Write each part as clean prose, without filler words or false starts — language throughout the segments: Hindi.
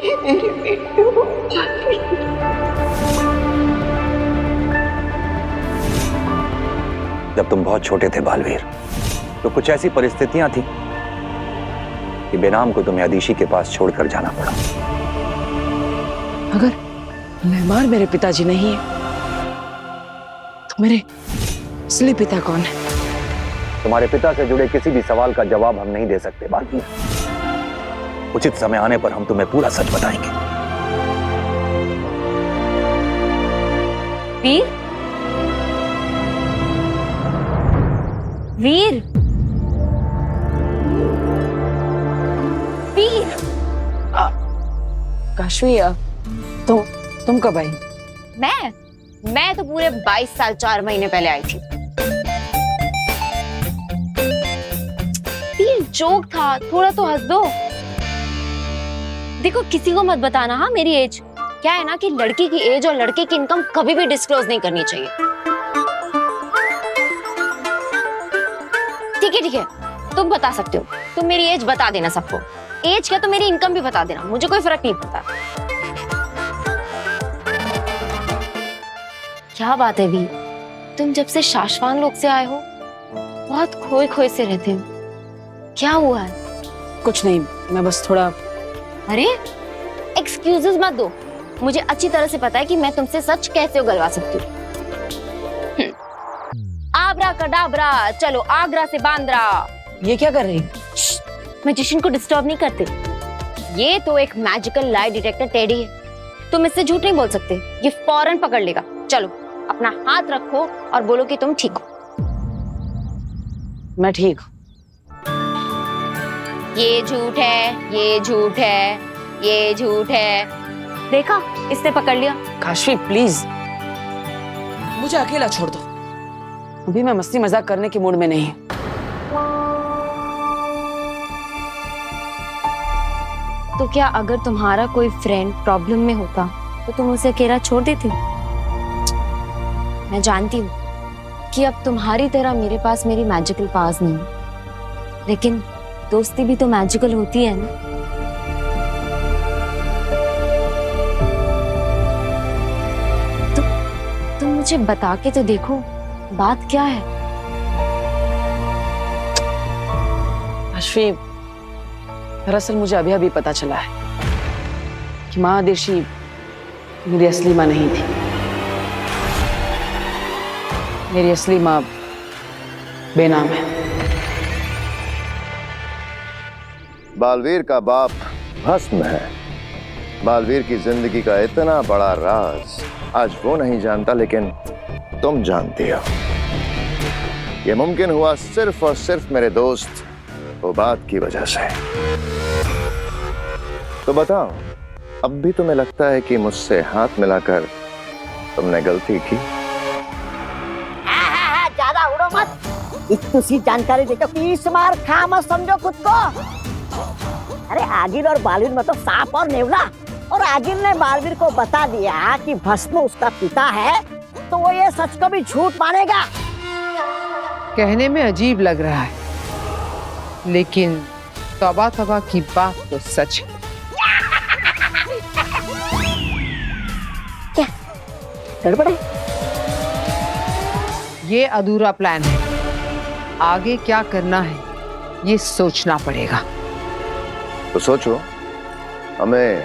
मेरे बेटे को जब तुम बहुत छोटे थे बालवीर, तो कुछ ऐसी परिस्थितियां थी कि बेनाम को तुम्हें अदीशी के पास छोड़कर जाना पड़ा। अगर मेहमान मेरे पिताजी नहीं है तो मेरे असली पिता कौन है? तुम्हारे पिता से जुड़े किसी भी सवाल का जवाब हम नहीं दे सकते बालवीर। उचित समय आने पर हम तुम्हें पूरा सच बताएंगे। वीर, वीर, वीर। काशवी, तुम कब आई? मैं तो पूरे 22 साल 4 महीने पहले आई थी। वीर, जोक था, थोड़ा तो हंस दो। देखो, किसी को मत बताना हाँ मेरी एज। क्या है ना कि लड़की की एज और लड़के की इनकम कभी भी डिस्क्लोज नहीं करनी चाहिए। ठीक है, तुम बता सकते हो, तुम मेरी एज बता देना सबको। एज क्या, तो मेरी इनकम भी बता देना, मुझे कोई फर्क नहीं पड़ता। क्या बात है वी, तुम जब से शाश्वान लोग से आए हो बहुत खोए खोए से रहते हो, क्या हुआ है? कुछ नहीं, मैं बस थोड़ा। अरे एक्सक्यूजेस मत दो, मुझे अच्छी तरह से पता है कि मैं तुमसे सच कैसे उगलवा सकती हूँ। आबरा कडाबरा, चलो आगरा से बांद्रा। ये क्या कर रही? मैजिशियन को डिस्टर्ब नहीं करते। ये तो एक मैजिकल लाई डिटेक्टर टेडी है, तुम इससे झूठ नहीं बोल सकते, ये फौरन पकड़ लेगा। चलो अपना हाथ रखो और बोलो कि तुम ठीक हो। मैं ठीक हूँ। ये झूठ है, ये झूठ है, ये झूठ है। देखा, इसने पकड़ लिया। काशवी प्लीज, मुझे अकेला छोड़ दो, अभी मैं मस्ती मजाक करने के मूड में नहीं। तो क्या अगर तुम्हारा कोई फ्रेंड प्रॉब्लम में होता तो तुम उसे अकेला छोड़ देती? मैं जानती हूँ कि अब तुम्हारी तरह मेरे पास मेरी मैजिकल पावर्स नहीं है, लेकिन दोस्ती भी तो मैजिकल होती है ना। तुम मुझे बता के तो देखो, बात क्या है? काशवी, दरअसल मुझे अभी अभी पता चला है कि माँ अदीशी मेरी असली माँ नहीं थी। मेरी असली माँ बेनाम है। बालवीर का बाप भस्म है। बालवीर की जिंदगी का इतना बड़ा राज आज वो नहीं जानता, लेकिन तुम जानती हो। ये मुमकिन हुआ सिर्फ और सिर्फ मेरे दोस्त वो बात की वजह से। तो बताओ, अब भी तुम्हें लगता है कि मुझसे हाथ मिलाकर तुमने गलती की? ज्यादा उड़ो मत, इतनी सी जानकारी देकर पीस मार खा मत समझो खुद को। अरे आगिर और बालवीर में तो सांप और नेवला, और आगिर ने बालवीर को बता दिया कि भस्म उसका पिता है, तो वो ये सच को भी झूठ मानेगा। कहने में अजीब लग रहा है, लेकिन तौबा तौबा की बात तो सच है। क्या गड़बड़ है? ये अधूरा प्लान है, आगे क्या करना है ये सोचना पड़ेगा। तो सोचो, हमें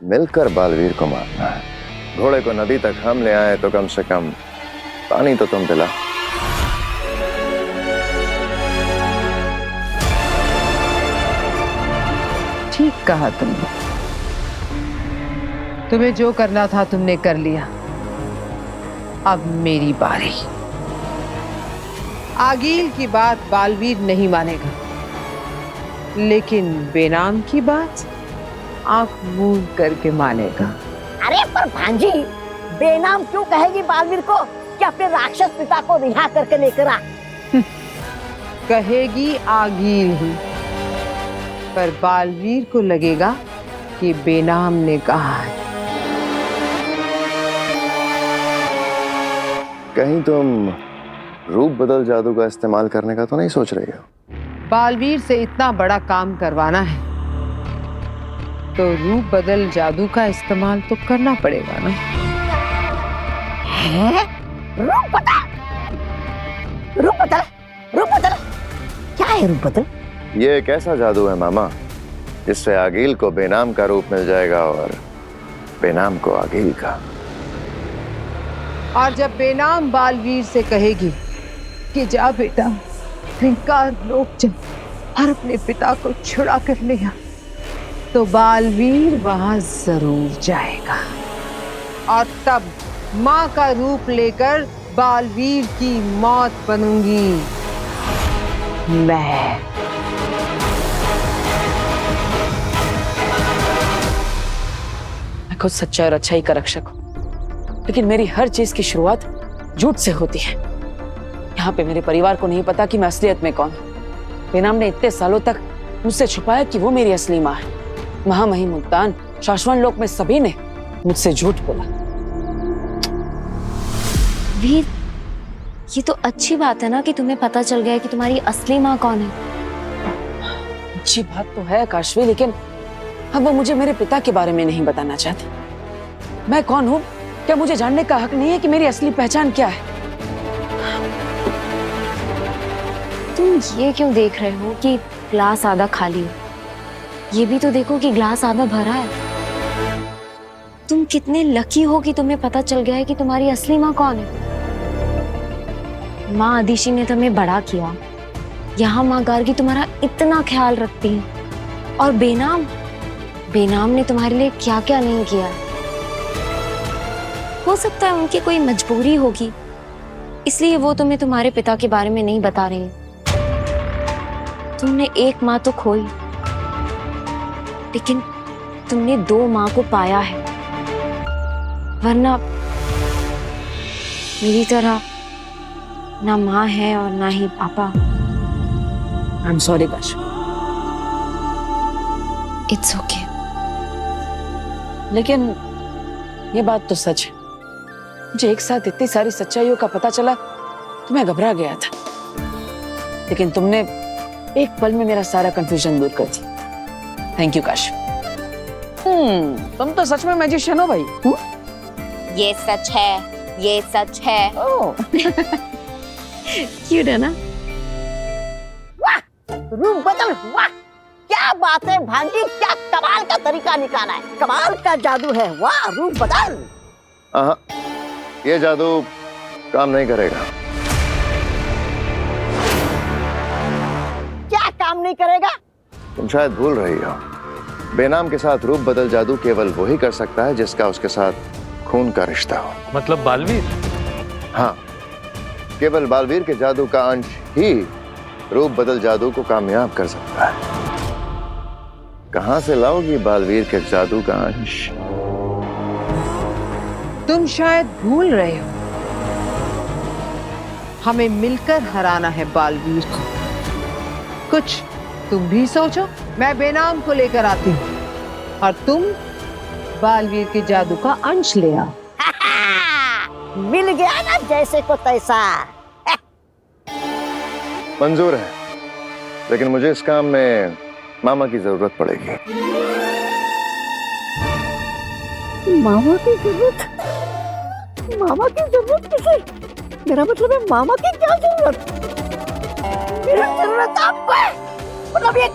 मिलकर बालवीर को मारना है। घोड़े को नदी तक हम ले आए तो कम से कम पानी तो तुम पिला। ठीक कहा तुमने, तुम्हें जो करना था तुमने कर लिया, अब मेरी बारी। आगील की बात बालवीर नहीं मानेगा, लेकिन बेनाम की बात आंख मूंद करके मानेगा। अरे पर भांजी, बेनाम क्यों कहेगी बालवीर को कि अपने राक्षस पिता को रिहा करके लेकर आ? कहेगी आगील ही, पर बालवीर को लगेगा कि बेनाम ने कहा है। कहीं तुम रूप बदल जादू का इस्तेमाल करने का तो नहीं सोच रही हो? बालवीर से इतना बड़ा काम करवाना है तो रूप बदल जादू का इस्तेमाल तो करना पड़ेगा ना। है? रूप बदल? रूप बदल? रूप बदल? क्या है रूप बदल? ये एक ऐसा जादू है मामा जिससे आगिल को बेनाम का रूप मिल जाएगा और बेनाम को आगिल का। और जब बेनाम बालवीर से कहेगी कि जा बेटा हिंकार रोक जा और अपने पिता को छुड़ा कर ले आ, तो बालवीर वहां जरूर जाएगा और तब माँ का रूप लेकर बालवीर की मौत बनूंगी मैं। मैं खुद सच्चाई और अच्छाई का रक्षक हूं, लेकिन मेरी हर चीज की शुरुआत झूठ से होती है। यहाँ पे मेरे परिवार को नहीं पता कि मैं असलियत में कौन हूँ। बेनाम ने इतने सालों तक मुझसे छुपाया कि वो मेरी असली माँ है। महामहिम मुल्तान, शाश्वत लोक में सभी ने मुझसे झूठ बोला। वीर, ये तो अच्छी बात है ना कि तुम्हें पता चल गया है कि तुम्हारी असली माँ कौन है। अच्छी बात तो है काशवी, लेकिन अब वो मुझे मेरे पिता के बारे में नहीं बताना चाहती। मैं कौन हूँ, क्या मुझे जानने का हक नहीं है कि मेरी असली पहचान क्या है? तुम ये क्यों देख रहे हो कि ग्लास आधा खाली है? ये भी तो देखो कि ग्लास आधा भरा है। तुम कितने लकी हो कि तुम्हें पता चल गया है कि तुम्हारी असली माँ कौन है। माँ आदिशी ने तुम्हें बड़ा किया, यहाँ माँ गार्गी तुम्हारा इतना ख्याल रखती है, और बेनाम ने तुम्हारे लिए क्या क्या नहीं किया। हो सकता है उनकी कोई मजबूरी होगी, इसलिए वो तुम्हें तुम्हारे पिता के बारे में नहीं बता रहे हैं। तुमने एक माँ तो खोई, लेकिन तुमने 2 माँ को पाया है, वरना मेरी तरह ना माँ है और ना ही पापा। I am sorry Kashvi. It's okay. लेकिन ये बात तो सच है, मुझे एक साथ इतनी सारी सच्चाइयों का पता चला तो मैं घबरा गया था, लेकिन तुमने एक पल में मेरा सारा कंफ्यूजन दूर कर दी। Thank you Kashvi. तुम तो सच में मैजिशियन हो भाई। ये सच है, ये सच है। क्यूट है ना? वाह, रूप बदल, वाह, क्या बात है भांजी, क्या कमाल का तरीका निकाला है, कमाल का जादू है, वाह रूप बदल। ये जादू काम नहीं करेगा। क्या काम नहीं करेगा? तुम शायद भूल रही हो, बेनाम के साथ रूप बदल जादू केवल वही कर सकता है जिसका उसके साथ खून का रिश्ता हो। मतलब बालवीर? हाँ, केवल बालवीर के जादू का अंश ही रूप बदल जादू को कामयाब कर सकता है। कहां से लाओगी बालवीर के जादू का अंश? तुम शायद भूल रहे हो, हमें मिलकर हराना है बालवीर को। कुछ तुम भी सोचो। मैं बेनाम को लेकर आती हूँ और तुम बालवीर के जादू का अंश ले आओ। मिल गया ना जैसे को तैसा। मंजूर है, लेकिन मुझे इस काम में मामा की जरूरत पड़ेगी। मामा की जरूरत? मामा की जरूरत किसे? मेरा मतलब है मामा की क्या जरूरत? मेरी जरूरत आपको है। मतलब ये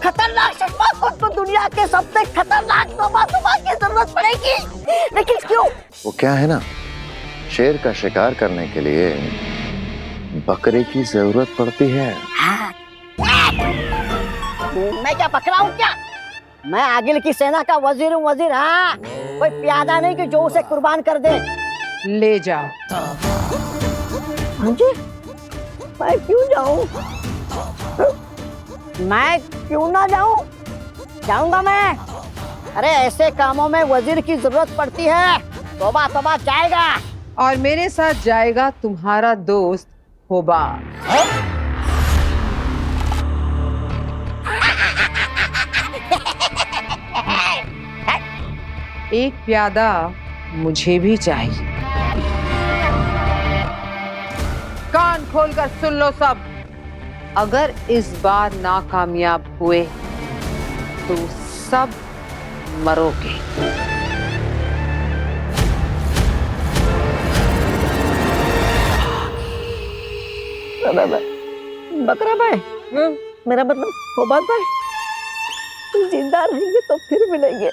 खतरनाक चश्मा को दुनिया के सबसे खतरनाक तोबा की जरूरत पड़ेगी, लेकिन क्यों? वो क्या है ना, शेर का शिकार करने के लिए बकरे की जरूरत पड़ती है। मैं क्या पकड़ा हूँ क्या? मैं आगिल की सेना का वजीर हूँ, वजीर। हाँ, कोई प्यादा नहीं कि जो उसे कुर्बान कर दे। ले जाओ। हाँ जी, मैं क्यों जाऊँ? मैं क्यों ना जाऊँ? जाऊंगा मैं। अरे ऐसे कामों में वजीर की जरूरत पड़ती है। तौबा तौबा जाएगा। और मेरे साथ जाएगा तुम्हारा दोस्त होबार। एक प्यादा मुझे भी चाहिए। कान खोलकर सुन लो सब, अगर इस बार नाकामयाब हुए तो सब मरोगे। बकरा भाई, मेरा मतलब होबात भाई, तुम जिंदा रहेंगे तो फिर मिलेंगे।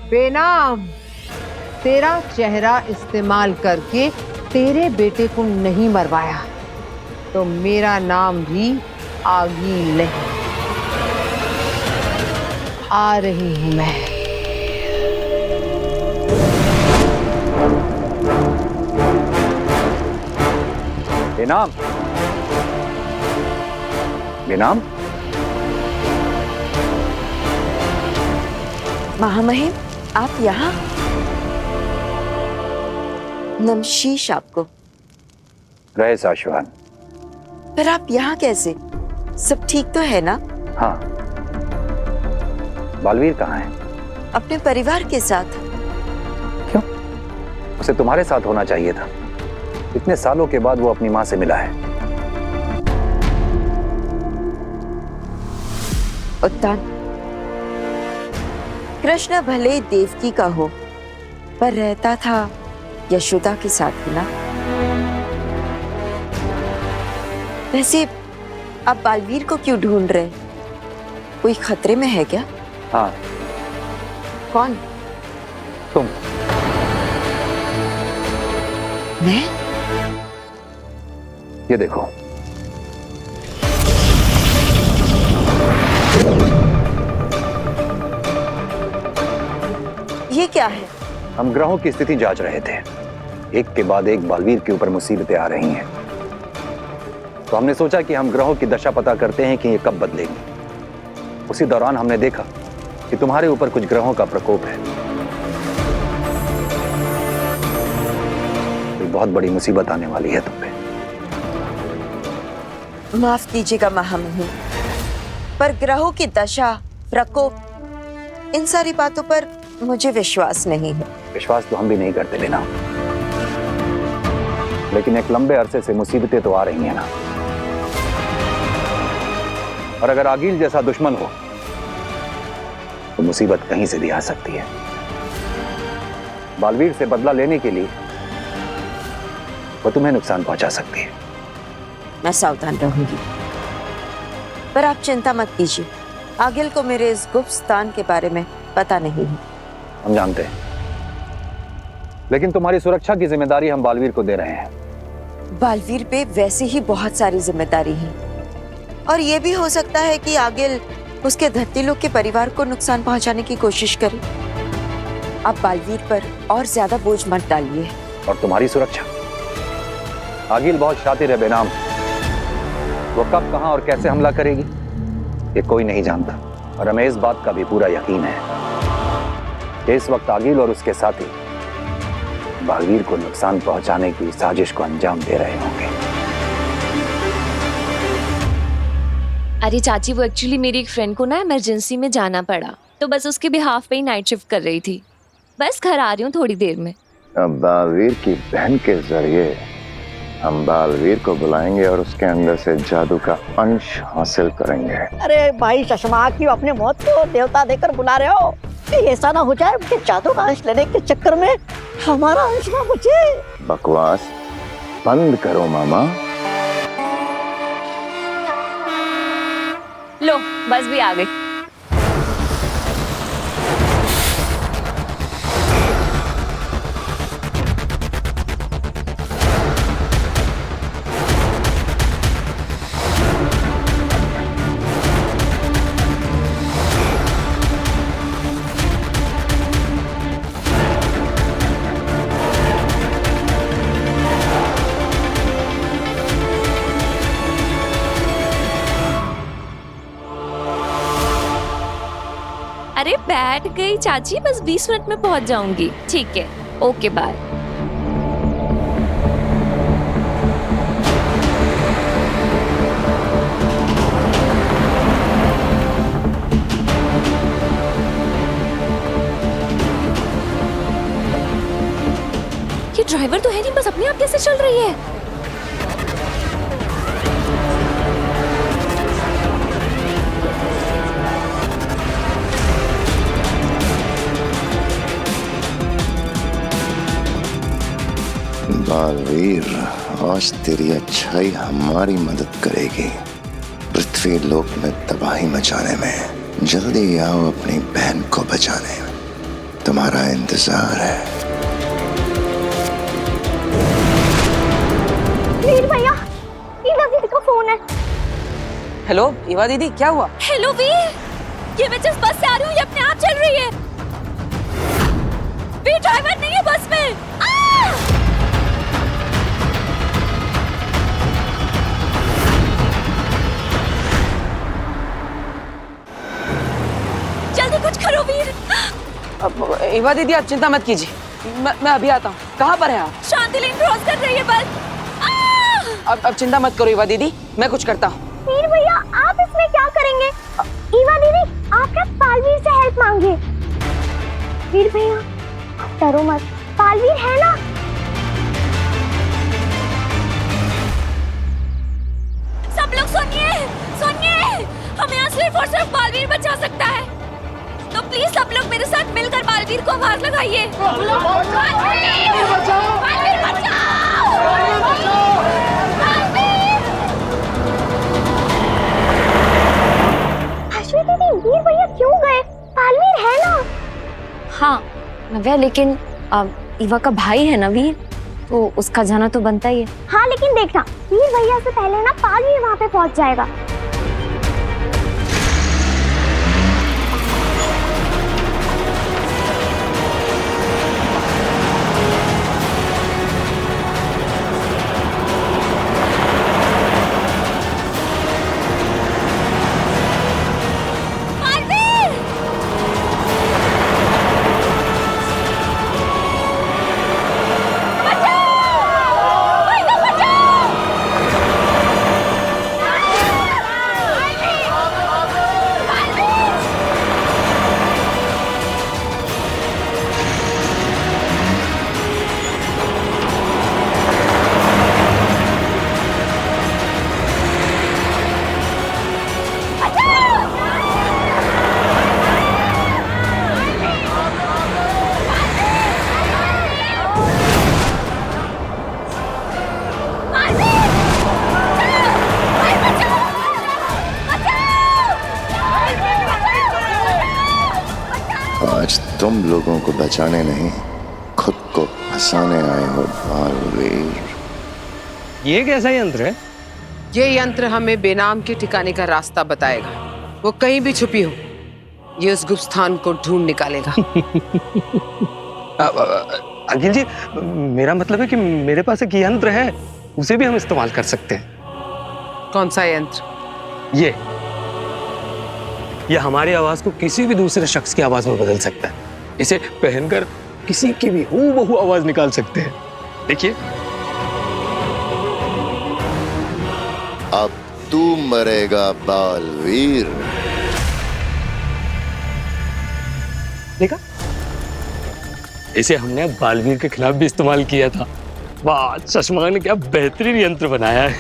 बेनाम, तेरा चेहरा इस्तेमाल करके तेरे बेटे को नहीं मरवाया तो मेरा नाम भी आगील नहीं। आ रही हूं मैं। बेनाम, बेनाम, महामहिम, आप यहाँ? नमशीश आपको। रहे साशवान। पर आप यहाँ कैसे? सब ठीक तो है ना? हाँ। बालवीर कहाँ है? अपने परिवार के साथ। क्यों? उसे तुम्हारे साथ होना चाहिए था। इतने सालों के बाद वो अपनी माँ से मिला है। उत्तान, कृष्ण भले देवकी का हो, पर रहता था यशोदा के साथ ही ना। वैसे आप बालवीर को क्यों ढूंढ रहे? कोई खतरे में है क्या? हाँ। कौन? तुम। मैं? ये देखो। ये क्या है? हम ग्रहों की स्थिति जांच रहे थे। एक के बाद एक बालवीर के ऊपर मुसीबतें आ रही हैं। तो हमने सोचा कि हम ग्रहों की दशा पता करते हैं कि ये कब बदलेगी। उसी दौरान हमने देखा कि तुम्हारे ऊपर कुछ ग्रहों का प्रकोप है। कोई बहुत बड़ी मुसीबत आने वाली है तुम पे। माफ कीजिएगा महामहिम, पर ग्रहों की दशा, प्रकोप, इन सारी बातों पर मुझे विश्वास नहीं है। विश्वास तो हम भी नहीं करते लेना, लेकिन एक लंबे अरसे से मुसीबतें तो आ रही हैं ना। और अगर आगील जैसा दुश्मन हो तो मुसीबत कहीं से भी आ सकती है। बालवीर से बदला लेने के लिए वो तुम्हें नुकसान पहुंचा सकती है। मैं सावधान रहूंगी। पर आप चिंता मत कीजिए, आगिल को मेरे इस गुप्त स्थान के बारे में पता नहीं है। हम जानते हैं, लेकिन तुम्हारी सुरक्षा की जिम्मेदारी हम बालवीर को दे रहे हैं। बालवीर पे वैसे ही बहुत सारी जिम्मेदारी है, और ये भी हो सकता है कि आगिल उसके धरती लोग के परिवार को नुकसान पहुंचाने की कोशिश करे। आप बालवीर पर और ज्यादा बोझ मत डालिए। और तुम्हारी सुरक्षा? आगिल बहुत शातिर है बेनाम। वो कब, कहां और कैसे हमला करेगी ये कोई नहीं जानता। और हमें इस बात का भी पूरा यकीन है कि इस वक्त आगिल और उसके साथी बालवीर को नुकसान पहुंचाने की साजिश को अंजाम दे रहे होंगे। अरे चाची, वो एक्चुअली मेरी एक फ्रेंड को ना इमरजेंसी में जाना पड़ा, तो बस उसके बिहाफ पे ही नाइट शिफ्ट कर रही थी। बस घर आ रही हूँ थोड़ी देर में। अब बालवीर की बहन के जरिए हम बालवीर को बुलाएंगे और उसके अंदर से जादू का अंश हासिल करेंगे। अरे भाई चश्मा, क्यों अपने मौत को देवता देकर बुला रहे हो? कहीं ऐसा ना हो जाए कि जादू का अंश लेने के चक्कर में हमारा अंश ना बचे। बकवास बंद करो मामा। लो, बस भी आ गई। अरे बैठ गई चाची, बस 20 मिनट में पहुंच जाऊंगी। ठीक है, ओके बाय। ये ड्राइवर तो है नहीं, बस अपने आप कैसे चल रही है? बालवीर, आज तेरी अच्छाई हमारी मदद करेगी पृथ्वी लोक में तबाही मचाने में। जल्दी आओ अपनी बहन को बचाने, तुम्हारा इंतजार है। वीर भैया, ईवा दीदी का फोन है। हेलो ईवा दीदी, क्या हुआ? हेलो वीर, ये मैं जिस बस से आ रही हूँ ये अपने आप चल रही है। वीर ड्राइवर नहीं है बस में। जल्दी कुछ करो वीर। ईवा दीदी आप चिंता मत कीजिए, मैं अभी आता हूँ। कहाँ पर है आप? शांति लेन क्रॉस कर रही है बस। अब चिंता मत करो ईवा दीदी, मैं कुछ करता हूँ। वीर भैया, आप इसमें क्या करेंगे? ईवा दीदी, आप क्या बालवीर से हेल्प मांगे? वीर भैया, आप डरो मत, बालवीर है ना? सब लोग सुनिए, सुनिए, हमें यहाँ सिर्फ और सिर्फ बालवीर बचा सकता है। तो प्लीज सब लोग मेरे साथ मिलकर बालवीर को आवाज लगाइए। बालवीर बचाओ! बालवीर बचाओ! अश्विनी दीदी, वीर भैया क्यों गए? बालवीर है ना? हाँ नव्या, लेकिन ईवा का भाई है ना वीर, तो उसका जाना तो बनता ही है। हाँ लेकिन देखना, वीर भैया से पहले ना बालवीर वहाँ पे पहुँच जाएगा। आज तुम लोगों को बचाने नहीं, खुद को फंसाने आए हो बालवीर। ये कैसा यंत्र है? ये यंत्र हमें बेनाम के ठिकाने का रास्ता बताएगा। वो कहीं भी छुपी हो, ये उस गुप्त स्थान को ढूंढ निकालेगा। अखिल जी, मेरा मतलब है कि मेरे पास एक यंत्र है, उसे भी हम इस्तेमाल कर सकते हैं। कौन सा यंत्र? ये हमारी आवाज को किसी भी दूसरे शख्स की आवाज में बदल सकता है। इसे पहनकर किसी की भी हूबहू आवाज निकाल सकते हैं। देखिए, अब तू मरेगा बालवीर। देखा, इसे हमने बालवीर के खिलाफ भी इस्तेमाल किया था। वाह, चश्मा ने क्या बेहतरीन यंत्र बनाया है।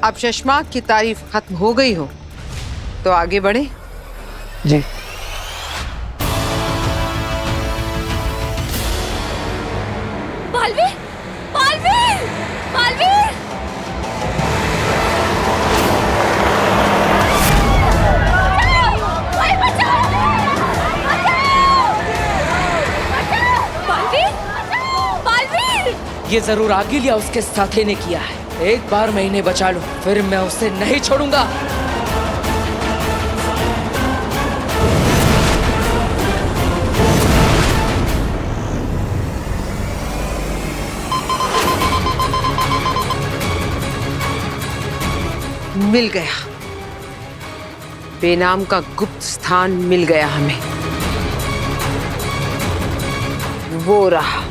अब चश्मा की तारीफ खत्म हो गई हो तो आगे बढ़े। जी। बालवीर, बालवीर, बालवीर! बालवीर, बालवीर! ये जरूर आगिल या उसके साथी ने किया है। एक बार मैं इन्हें बचा लूं, फिर मैं उसे नहीं छोड़ूंगा। मिल गया, बेनाम का गुप्त स्थान मिल गया हमें। वो रहा।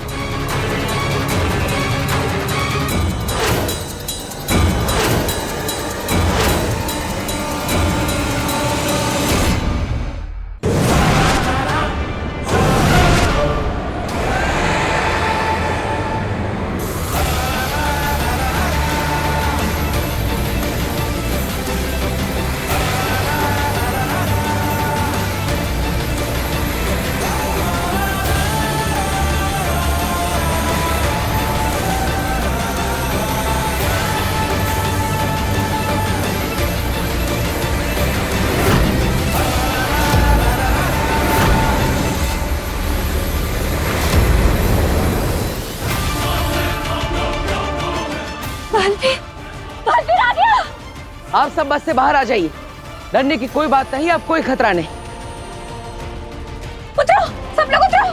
सब बस से बाहर आ जाइए। डरने की कोई बात नहीं, अब कोई खतरा नहीं। उतरो, सब लोग उतरो।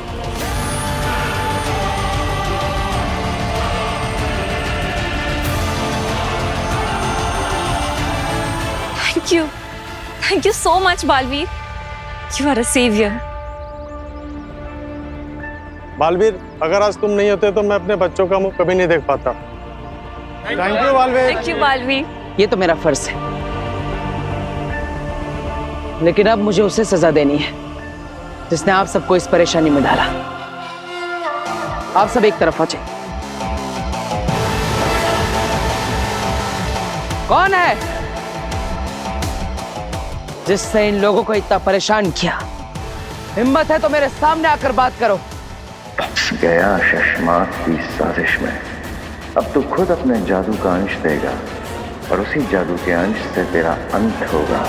Thank you so much, Baalveer. You are a savior. Baalveer, अगर आज तुम नहीं होते तो मैं अपने बच्चों का मुंह कभी नहीं देख पाता। Thank you Baalveer. Thank you, Baalveer. ये तो मेरा फर्ज है, लेकिन अब मुझे उसे सजा देनी है जिसने आप सबको इस परेशानी में डाला। आप सब एक तरफ आ जाइए। कौन है जिससे इन लोगों को इतना परेशान किया? हिम्मत है तो मेरे सामने आकर बात करो। फंस गया शशमाक की साजिश में। अब तू खुद अपने जादू का अंश देगा और उसी जादू के अंश से तेरा अंत होगा।